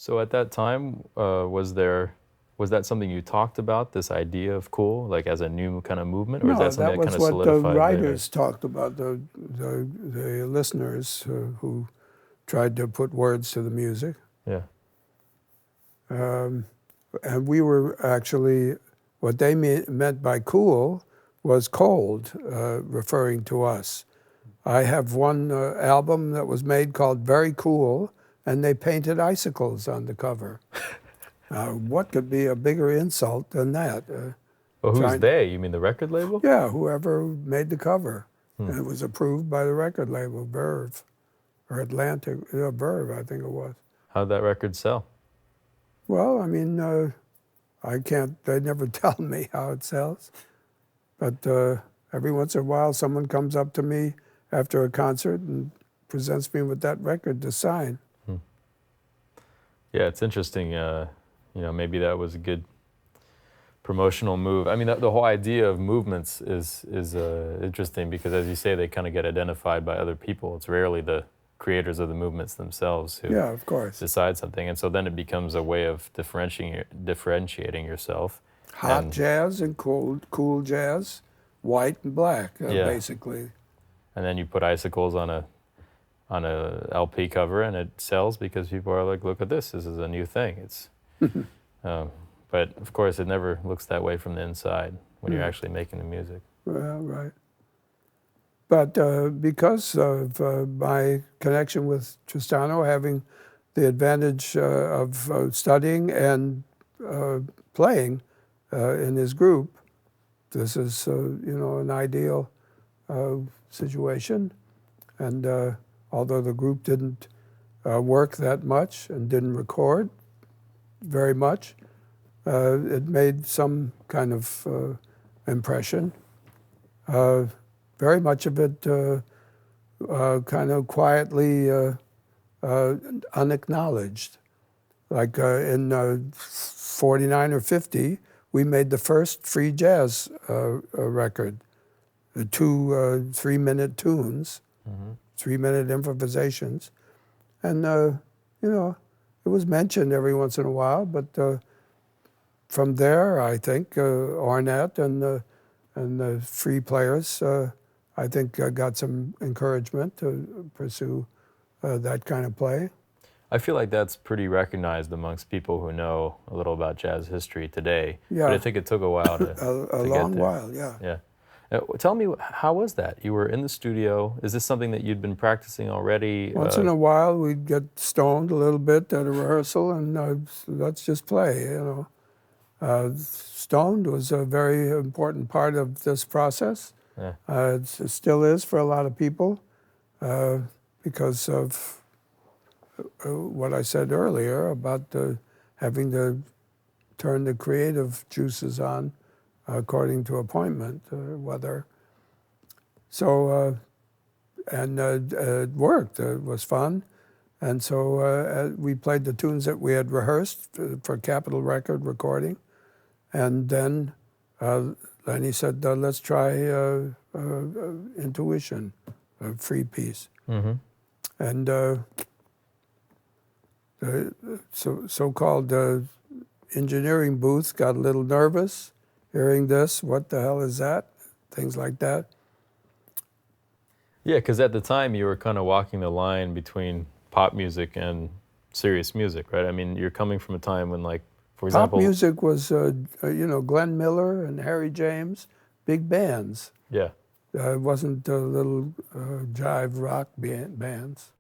So at that time, was that something you talked about, this idea of cool, like as a new kind of movement, or is that something that kind of solidified was what the later? writers talked about, the listeners who tried to put words to the music. Yeah. And we were actually, what they meant by cool was cold, referring to us. I have one album that was made called Very Cool, and they painted icicles on the cover. What could be a bigger insult than that? Well, who's they? You mean the record label? Yeah, whoever made the cover. And it was approved by the record label, Verve, or Atlantic, Verve, I think it was. How'd that record sell? Well, I mean, I can't, they never tell me how it sells. But every once in a while, someone comes up to me after a concert and presents me with that record to sign. Yeah, it's interesting. Maybe that was a good promotional move. I mean, the whole idea of movements is interesting because, as you say, they kind of get identified by other people. It's rarely the creators of the movements themselves who of course. decide something. And so then it becomes a way of differentiating yourself. Hot jazz and cool jazz, white and black, basically. And then you put icicles on a LP cover and it sells because people are like, look at this is a new thing. It's but of course it never looks that way from the inside when you're actually making the music. Well, right. But because of my connection with Tristano, having the advantage of studying and playing in his group, this is an ideal situation. And although the group didn't work that much and didn't record very much, it made some kind of impression. Very much of it kind of quietly unacknowledged. Like in 49 or 50, we made the first free jazz record, the 2 3-minute tunes, 3-minute improvisations. And, it was mentioned every once in a while, but from there, I think, Ornette and the free players, I think, got some encouragement to pursue that kind of play. I feel like that's pretty recognized amongst people who know a little about jazz history today. Yeah. But I think it took a while to a long while, yeah. Yeah. Tell me, how was that? You were in the studio. Is this something that you'd been practicing already? Once in a while, we'd get stoned a little bit at a rehearsal, and let's just play, Stoned was a very important part of this process. Yeah. It still is for a lot of people because of what I said earlier about having to turn the creative juices on according to appointment, whether. So, and it worked. It was fun. And so we played the tunes that we had rehearsed for Capitol Record recording. And then Lenny said, let's try Intuition, a free piece. Mm-hmm. And the so-called engineering booth got a little nervous hearing this. What the hell is that? Things like that. Yeah, because at the time you were kind of walking the line between pop music and serious music, right? I mean, you're coming from a time when, like, for example... Pop music was, Glenn Miller and Harry James, big bands. Yeah. It wasn't little jive rock bands.